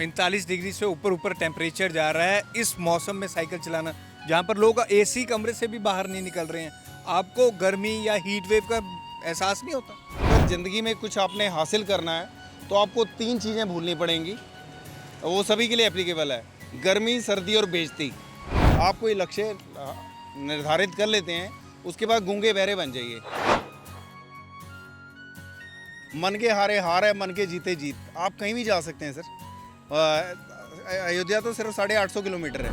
45 degree से ऊपर temperature जा रहा है। इस मौसम में साइकिल चलाना, जहाँ पर लोग एसी कमरे से भी बाहर नहीं निकल रहे हैं, आपको गर्मी या हीट वेव का एहसास नहीं होता? अगर ज़िंदगी में कुछ आपने हासिल करना है तो आपको 3 चीज़ें भूलनी पड़ेंगी। वो सभी के लिए एप्लीकेबल है। गर्मी, सर्दी और बेइज्जती। आप कोई लक्ष्य निर्धारित कर लेते हैं, उसके बाद गूंगे बहरे बन जाइए। मन के हारे हार है, मन के जीते जीत। आप कहीं भी जा सकते हैं सर। अयोध्या तो सिर्फ 850 किलोमीटर है।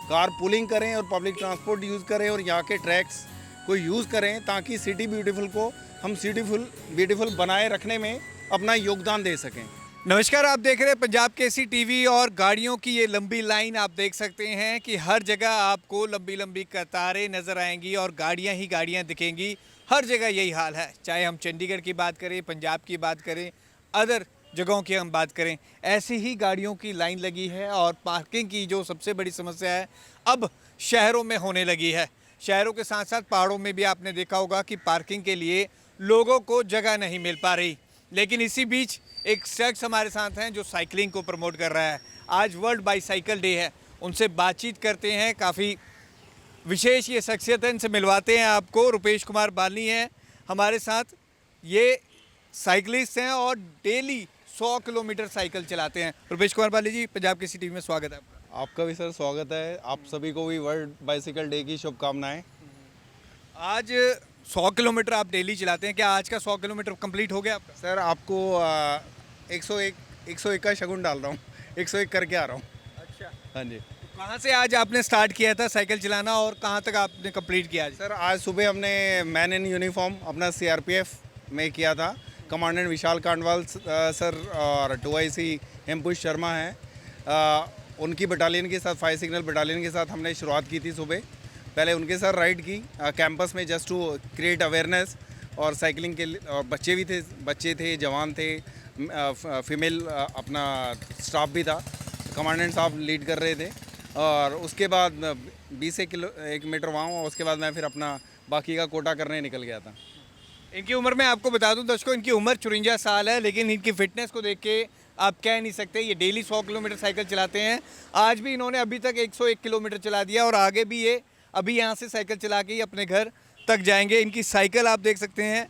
कार पुलिंग करें और पब्लिक ट्रांसपोर्ट यूज़ करें और यहाँ के ट्रैक्स को यूज़ करें, ताकि सिटी ब्यूटीफुल को हम सिटी ब्यूटीफुल बनाए रखने में अपना योगदान दे सकें। नमस्कार, आप देख रहे हैं पंजाब केसरी टीवी और गाड़ियों की ये लंबी लाइन आप देख सकते हैं कि हर जगह आपको लंबी लंबी कतारें नज़र आएंगी और गाड़ियां ही गाड़ियां दिखेंगी। हर जगह यही हाल है, चाहे हम चंडीगढ़ की बात करें, पंजाब की बात करें, अदर जगहों की हम बात करें, ऐसी ही गाड़ियों की लाइन लगी है। और पार्किंग की जो सबसे बड़ी समस्या है अब शहरों में होने लगी है। शहरों के साथ साथ पहाड़ों में भी आपने देखा होगा कि पार्किंग के लिए लोगों को जगह नहीं मिल पा रही। लेकिन इसी बीच एक शख्स हमारे साथ हैं जो साइकिलिंग को प्रमोट कर रहा है। आज वर्ल्ड बाईसाइकिल डे है, उनसे बातचीत करते हैं। काफ़ी विशेष ये शख्सियत है, इनसे मिलवाते हैं आपको। रुपेश कुमार बाली हैं हमारे साथ। ये साइकिलिस्ट हैं और डेली 100 किलोमीटर साइकिल चलाते हैं। रुपेश कुमार बाली जी, पंजाब केसरी टीवी में स्वागत है आपका। आपका भी सर स्वागत है। आप सभी को भी वर्ल्ड बाइसिकल डे की शुभकामनाएं। आज 100 किलोमीटर आप डेली चलाते हैं, क्या आज का 100 किलोमीटर कंप्लीट हो गया आपका? सर आपको 101 का शगुन डाल रहा हूँ। 101 करके आ रहा हूँ। अच्छा, हाँ जी कहाँ से आज आपने स्टार्ट किया था साइकिल चलाना और कहाँ तक आपने कंप्लीट किया आज? सर, आज सुबह हमने मैन इन यूनिफॉर्म अपना सीआरपीएफ में किया था। कमांडेंट विशाल कांडवाल सर और 2IC हेमपुष शर्मा हैं, उनकी बटालियन के साथ, फायर सिग्नल बटालियन के साथ हमने शुरुआत की थी सुबह। पहले उनके साथ राइड की कैंपस में, जस्ट टू क्रिएट अवेयरनेस। और साइकिलिंग के लिए और बच्चे थे, जवान थे, फीमेल अपना स्टाफ भी था। कमांडेंट साहब लीड कर रहे थे। और उसके बाद 1 मीटर वहाँ हुआ। उसके बाद मैं फिर अपना बाकी का कोटा करने निकल गया था। इनकी उम्र में आपको बता दूं दर्शकों, इनकी उम्र 54 साल है, लेकिन इनकी फिटनेस को देख के आप कह नहीं सकते। ये डेली 100 किलोमीटर साइकिल चलाते हैं। आज भी इन्होंने अभी तक 101 किलोमीटर चला दिया और आगे भी ये अभी यहाँ से साइकिल चला के ही अपने घर तक जाएंगे। इनकी साइकिल आप देख सकते हैं,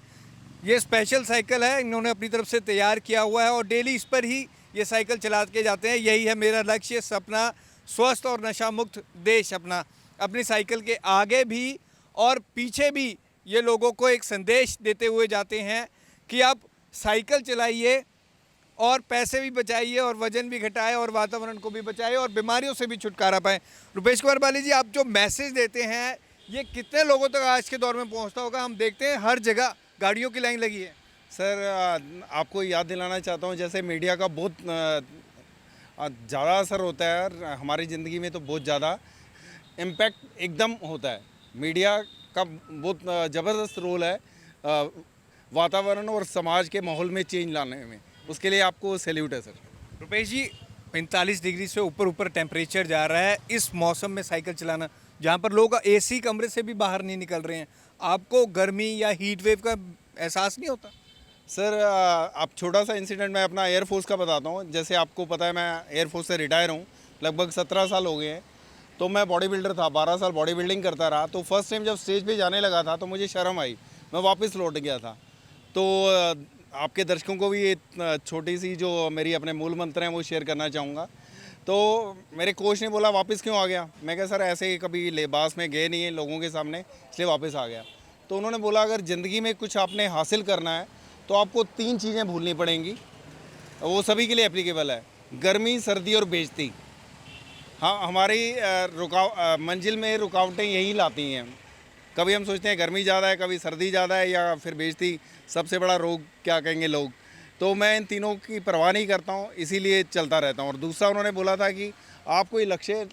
ये स्पेशल साइकिल है, इन्होंने अपनी तरफ से तैयार किया हुआ है और डेली इस पर ही ये साइकिल चला के जाते हैं। यही है मेरा लक्ष्य, सपना, स्वस्थ और नशा मुक्त देश अपना। अपनी साइकिल के आगे भी और पीछे भी ये लोगों को एक संदेश देते हुए जाते हैं कि आप साइकिल चलाइए और पैसे भी बचाइए और वजन भी घटाएं और वातावरण को भी बचाएं और बीमारियों से भी छुटकारा पाएं। रुपेश कुमार बाली जी, आप जो मैसेज देते हैं ये कितने लोगों तक आज के दौर में पहुंचता होगा? हम देखते हैं हर जगह गाड़ियों की लाइन लगी है। सर, आपको याद दिलाना चाहता हूँ, जैसे मीडिया का बहुत ज़्यादा असर होता है और हमारी ज़िंदगी में तो बहुत ज़्यादा इम्पैक्ट एकदम होता है। मीडिया का बहुत ज़बरदस्त रोल है वातावरण और समाज के माहौल में चेंज लाने में। उसके लिए आपको सैल्यूट है सर। रुपेश जी, 45 डिग्री से ऊपर टेम्परेचर जा रहा है। इस मौसम में साइकिल चलाना, जहाँ पर लोग एसी कमरे से भी बाहर नहीं निकल रहे हैं, आपको गर्मी या हीट वेव का एहसास नहीं होता? सर, आप छोटा सा इंसिडेंट मैं अपना एयरफोर्स का बताता हूँ। जैसे आपको पता है मैं एयरफोर्स से रिटायर हूँ, लगभग 17 साल हो गए हैं। तो मैं बॉडी बिल्डर था, 12 साल बॉडी बिल्डिंग करता रहा। तो फर्स्ट टाइम जब स्टेज पे जाने लगा था तो मुझे शर्म आई, मैं वापस लौट गया था। तो आपके दर्शकों को भी ये छोटी सी जो मेरी अपने मूल मंत्र हैं वो शेयर करना चाहूँगा। तो मेरे कोच ने बोला वापस क्यों आ गया? मैं कहा सर ऐसे ही कभी लिबास में गए नहीं है लोगों के सामने, इसलिए वापस आ गया। तो उन्होंने बोला अगर ज़िंदगी में कुछ आपने हासिल करना है तो आपको 3 चीज़ें भूलनी पड़ेंगी। वो सभी के लिए एप्लीकेबल है। गर्मी, सर्दी और बेइज्जती। हाँ, हमारी मंजिल में रुकावटें यही लाती हैं। कभी हम सोचते हैं गर्मी ज़्यादा है, कभी सर्दी ज़्यादा है, या फिर बेइज्जती, सबसे बड़ा रोग क्या कहेंगे लोग। तो मैं इन तीनों की परवाह नहीं करता हूँ, इसीलिए चलता रहता हूँ। और दूसरा उन्होंने बोला था कि आप कोई लक्ष्य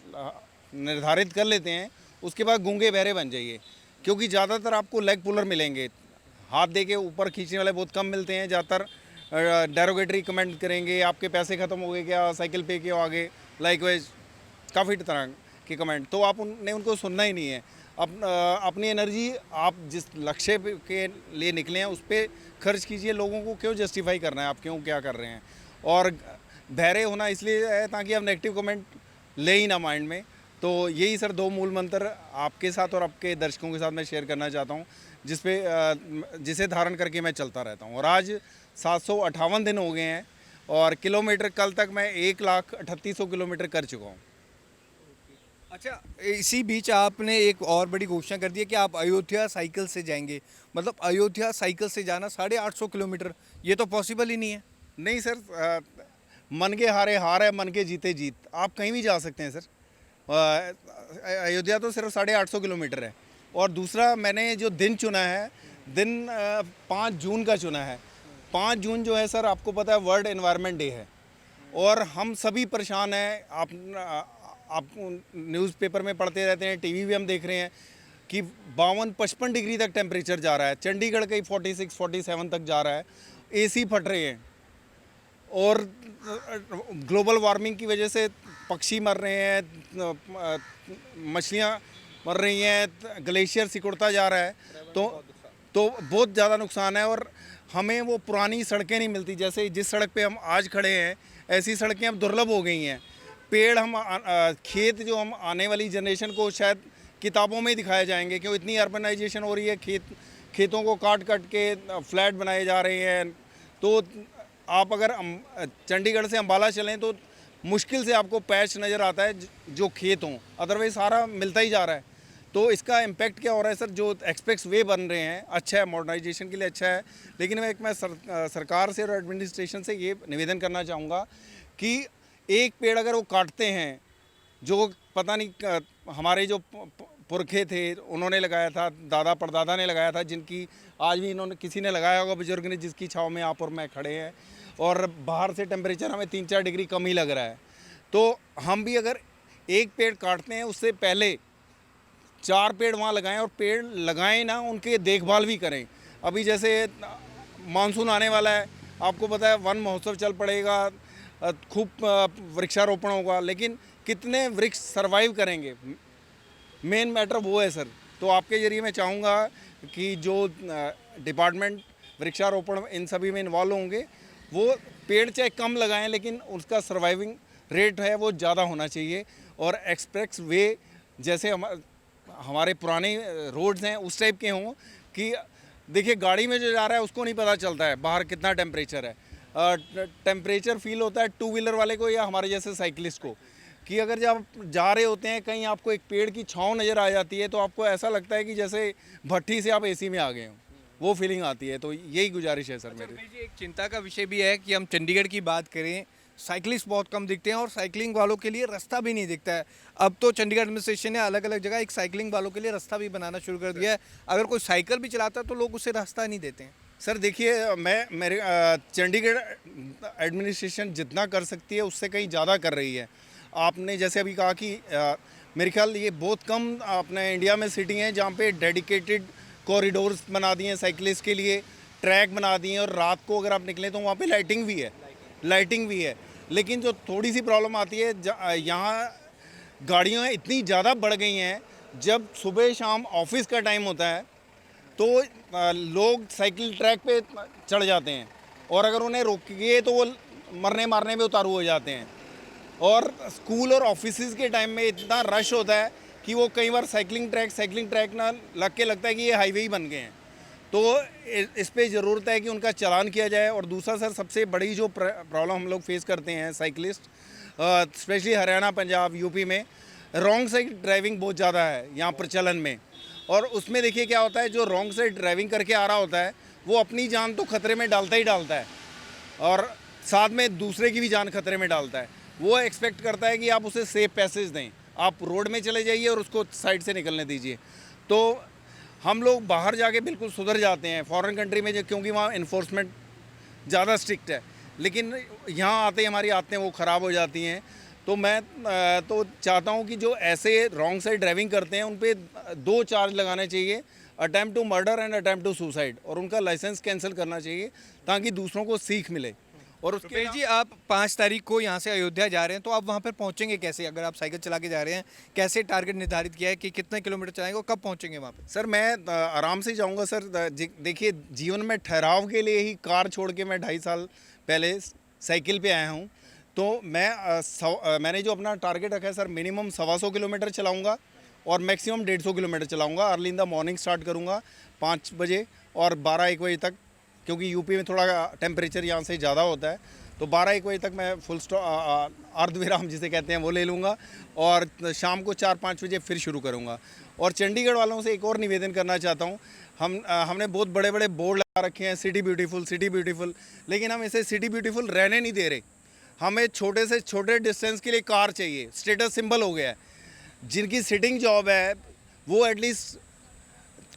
निर्धारित कर लेते हैं, उसके बाद गूंगे बहरे बन जाइए। क्योंकि ज़्यादातर आपको लेग पुलर मिलेंगे, हाथ दे के ऊपर खींचने वाले बहुत कम मिलते हैं। ज़्यादातर डेरोगेटरी कमेंट करेंगे, आपके पैसे ख़त्म हो गए क्या, साइकिल पे क्यों आगे, लाइकवाइज काफ़ी तरह के कमेंट। तो आप उनको सुनना ही नहीं है। अपनी एनर्जी आप जिस लक्ष्य के लिए निकले हैं उस पर खर्च कीजिए। लोगों को क्यों जस्टिफाई करना है, आप क्यों क्या कर रहे हैं। और धैर्य होना इसलिए है ताकि आप नेगेटिव कमेंट ले ही ना माइंड में। तो यही सर 2 मूल मंत्र आपके साथ और आपके दर्शकों के साथ मैं शेयर करना चाहता हूँ, जिसे धारण करके मैं चलता रहता हूँ। और आज 758 दिन हो गए हैं और किलोमीटर कल तक मैं 1,38,000 किलोमीटर कर चुका हूँ। अच्छा, इसी बीच आपने एक और बड़ी घोषणा कर दी है कि आप अयोध्या साइकिल से जाएंगे। मतलब अयोध्या साइकिल से जाना 850 किलोमीटर, ये तो पॉसिबल ही नहीं है। नहीं सर, मन के हारे हार है, मन के जीते जीत। आप कहीं भी जा सकते हैं सर। अयोध्या तो सिर्फ 850 किलोमीटर है। और दूसरा मैंने जो दिन चुना है, दिन 5 जून का चुना है। 5 जून जो है सर, आपको पता है वर्ल्ड एनवायरनमेंट डे है और हम सभी परेशान हैं। आप न्यूज़पेपर में पढ़ते रहते हैं, टीवी भी हम देख रहे हैं कि 52-55 डिग्री तक टेम्परेचर जा रहा है। चंडीगढ़ का ही 46-47 तक जा रहा है। एसी फट रहे हैं और ग्लोबल वार्मिंग की वजह से पक्षी मर रहे हैं, मछलियाँ मर रही हैं, ग्लेशियर सिकुड़ता जा रहा है। तो बहुत ज़्यादा नुकसान है। और हमें वो पुरानी सड़कें नहीं मिलती। जैसे जिस सड़क पे हम आज खड़े हैं, ऐसी सड़कें अब दुर्लभ हो गई हैं। पेड़ हम खेत जो हम आने वाली जनरेशन को शायद किताबों में ही दिखाए जाएंगे, क्यों इतनी अर्बनाइजेशन हो रही है। खेतों को काट के फ्लैट बनाए जा रहे हैं। तो आप अगर चंडीगढ़ से अम्बाला चलें तो मुश्किल से आपको पैच नज़र आता है जो खेत हों, अदरवाइज सारा मिलता ही जा रहा है। तो इसका इम्पैक्ट क्या हो रहा है सर, जो एक्सप्रेस वे बन रहे हैं, अच्छा है, मॉडर्नाइजेशन के लिए अच्छा है। लेकिन मैं सरकार से और एडमिनिस्ट्रेशन से ये निवेदन करना चाहूँगा कि एक पेड़ अगर वो काटते हैं, जो पता नहीं हमारे जो पुरखे थे उन्होंने लगाया था, दादा परदादा ने लगाया था, जिनकी आज भी इन्होंने किसी ने लगाया होगा, बुजुर्ग ने, जिसकी छाँव में आप और मैं खड़े हैं। और बाहर से टेम्परेचर हमें 3-4 डिग्री कम ही लग रहा है। तो हम भी अगर एक पेड़ काटते हैं, उससे पहले 4 पेड़ वहाँ लगाएं। और पेड़ लगाएं ना, उनके देखभाल भी करें। अभी जैसे मानसून आने वाला है, आपको पता है वन महोत्सव चल पड़ेगा, खूब वृक्षारोपण होगा, लेकिन कितने वृक्ष सर्वाइव करेंगे, मेन मैटर वो है सर। तो आपके जरिए मैं चाहूँगा कि जो डिपार्टमेंट वृक्षारोपण इन सभी में इन्वॉल्व होंगे, वो पेड़ चाहे कम लगाएं, लेकिन उसका सर्वाइविंग रेट है वो ज़्यादा होना चाहिए। और एक्सप्रेस वे जैसे हमारे पुराने रोड्स हैं उस टाइप के हों कि देखिए गाड़ी में जो जा रहा है उसको नहीं पता चलता है बाहर कितना टेम्परेचर है। टेम्परेचर फील होता है 2 व्हीलर वाले को या हमारे जैसे साइकिलिस्ट को, कि अगर जब आप जा रहे होते हैं कहीं, आपको एक पेड़ की छाँव नज़र आ जाती है तो आपको ऐसा लगता है कि जैसे भट्टी से आप एसी में आ गए हो, वो फीलिंग आती है। तो यही गुजारिश है सर मेरी। जी, एक चिंता का विषय भी है कि हम चंडीगढ़ की बात करें, साइकिलिस्ट बहुत कम दिखते हैं और साइकिलिंग वालों के लिए रास्ता भी नहीं दिखता है। अब तो चंडीगढ़ एडमिनिस्ट्रेशन ने अलग अलग जगह एक साइकिलिंग वालों के लिए रास्ता भी बनाना शुरू कर दिया है। अगर कोई साइकिल भी चलाता है तो लोग उसे रास्ता नहीं देते हैं। सर देखिए, मेरे चंडीगढ़ एडमिनिस्ट्रेशन जितना कर सकती है उससे कहीं ज़्यादा कर रही है। आपने जैसे अभी कहा कि मेरे ख्याल ये बहुत कम अपने इंडिया में सिटी हैं जहाँ पे डेडिकेटेड कॉरिडोर्स बना दिए हैं साइकिलिस्ट के लिए, ट्रैक बना दिए हैं। और रात को अगर आप निकलें तो वहाँ पे लाइटिंग भी है। लेकिन जो थोड़ी सी प्रॉब्लम आती है, यहाँ गाड़ियाँ इतनी ज़्यादा बढ़ गई हैं, जब सुबह शाम ऑफिस का टाइम होता है तो लोग साइकिल ट्रैक पे चढ़ जाते हैं और अगर उन्हें रोकिए तो वो मरने मारने में उतारू हो जाते हैं। और स्कूल और ऑफिस के टाइम में इतना रश होता है कि वो कई बार साइकिलिंग ट्रैक ना लगता है कि ये हाईवे ही बन गए हैं। तो इस पे ज़रूरत है कि उनका चालान किया जाए। और दूसरा सर, सबसे बड़ी जो प्रॉब्लम हम लोग फेस करते हैं cyclist, specially Haryana, Punjab, UP में रॉन्ग साइड ड्राइविंग बहुत ज़्यादा है यहाँ प्रचलन में। और उसमें देखिए क्या होता है, जो रॉन्ग साइड ड्राइविंग करके आ रहा होता है वो अपनी जान तो खतरे में डालता ही डालता है और साथ में दूसरे की भी जान खतरे में डालता है। वो एक्सपेक्ट करता है कि आप उसे सेफ पैसेज दें, आप रोड में चले जाइए और उसको साइड से निकलने दीजिए। तो हम लोग बाहर जाके बिल्कुल सुधर जाते हैं फॉरेन कंट्री में, क्योंकि वहाँ इन्फोर्समेंट ज़्यादा स्ट्रिक्ट है। लेकिन यहाँ आते ही हमारी आदतें वो ख़राब हो जाती हैं। तो मैं तो चाहता हूँ कि जो ऐसे रॉन्ग साइड ड्राइविंग करते हैं उन पे 2 चार्ज लगाने चाहिए, attempt to murder and attempt to suicide, और उनका लाइसेंस कैंसिल करना चाहिए ताकि दूसरों को सीख मिले। और उसके रुपेश जी, आप 5 तारीख को यहाँ से अयोध्या जा रहे हैं, तो आप वहाँ पर पहुँचेंगे कैसे? अगर आप साइकिल चला के जा रहे हैं, कैसे टारगेट निर्धारित किया है कि कितने किलोमीटर चलाएंगे और कब पहुँचेंगे वहाँ पे? सर मैं आराम से जाऊंगा सर। देखिए, जीवन में ठहराव के लिए ही कार छोड़ के मैं 2.5 साल पहले साइकिल पे आया हूँ। तो मैंने जो अपना टारगेट रखा है सर, मिनिमम 125 किलोमीटर चलाऊंगा और मैक्सिमम 150 किलोमीटर चलाऊंगा। Early in the morning start करूंगा 5 बजे और 12-1 बजे तक, क्योंकि यूपी में थोड़ा टेम्परेचर यहाँ से ज़्यादा होता है। तो 12-1 बजे तक मैं फुल अर्धविराम जिसे कहते हैं वो ले लूँगा और शाम को 4-5 बजे फिर शुरू करूँगा। और चंडीगढ़ वालों से एक और निवेदन करना चाहता हूँ। हमने बहुत बड़े बड़े बोर्ड लगा रखे हैं, सिटी ब्यूटीफुल, लेकिन हम इसे सिटी ब्यूटीफुल रहने नहीं दे रहे। हमें छोटे से छोटे डिस्टेंस के लिए कार चाहिए, स्टेटस सिंबल हो गया है। जिनकी सिटिंग जॉब है वो एटलीस्ट,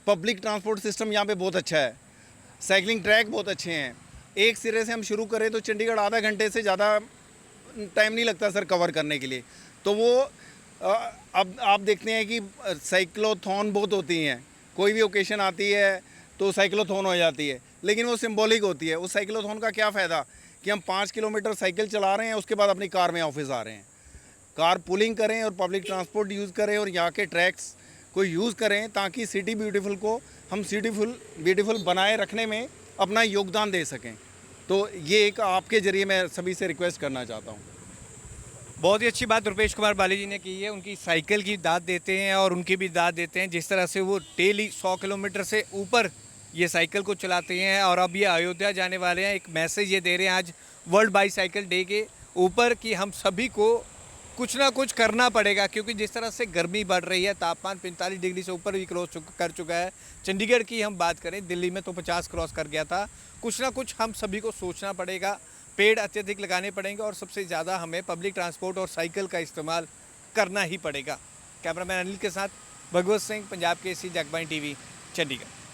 पब्लिक ट्रांसपोर्ट सिस्टम यहाँ पे बहुत अच्छा है, साइकिलिंग ट्रैक बहुत अच्छे हैं। एक सिरे से हम शुरू करें तो चंडीगढ़ आधा घंटे से ज़्यादा टाइम नहीं लगता सर कवर करने के लिए। तो वो अब आप देखते हैं कि साइक्लोथॉन बहुत होती हैं, कोई भी ओकेशन आती है तो साइक्लोथॉन हो जाती है, लेकिन वो सिंबॉलिक होती है। उस साइक्लोथॉन का क्या फ़ायदा कि हम 5 किलोमीटर साइकिल चला रहे हैं, उसके बाद अपनी कार में ऑफिस आ रहे हैं। कार पुलिंग करें और पब्लिक ट्रांसपोर्ट यूज़ करें और यहाँ के ट्रैक्स को यूज़ करें, ताकि सिटी ब्यूटीफुल को हम सिटी ब्यूटीफुल बनाए रखने में अपना योगदान दे सकें। तो ये एक आपके ज़रिए मैं सभी से रिक्वेस्ट करना चाहता हूँ। बहुत ही अच्छी बात रुपेश कुमार बाली जी ने की है। उनकी साइकिल की दाद देते हैं और उनकी भी दाद देते हैं, जिस तरह से वो डेली 100 किलोमीटर से ऊपर ये साइकिल को चलाते हैं। और अब ये अयोध्या जाने वाले हैं, एक मैसेज ये दे रहे हैं आज वर्ल्ड बाईसाइकिल डे के ऊपर कि हम सभी को कुछ ना कुछ करना पड़ेगा, क्योंकि जिस तरह से गर्मी बढ़ रही है, तापमान 45 डिग्री से ऊपर भी कर चुका है। चंडीगढ़ की हम बात करें, दिल्ली में तो 50 क्रॉस कर गया था। कुछ ना कुछ हम सभी को सोचना पड़ेगा, पेड़ अत्यधिक लगाने पड़ेंगे और सबसे ज़्यादा हमें पब्लिक ट्रांसपोर्ट और साइकिल का इस्तेमाल करना ही पड़ेगा। कैमरामैन अनिल के साथ भगवत सिंह, पंजाब केसरी, जगबानी टीवी, चंडीगढ़।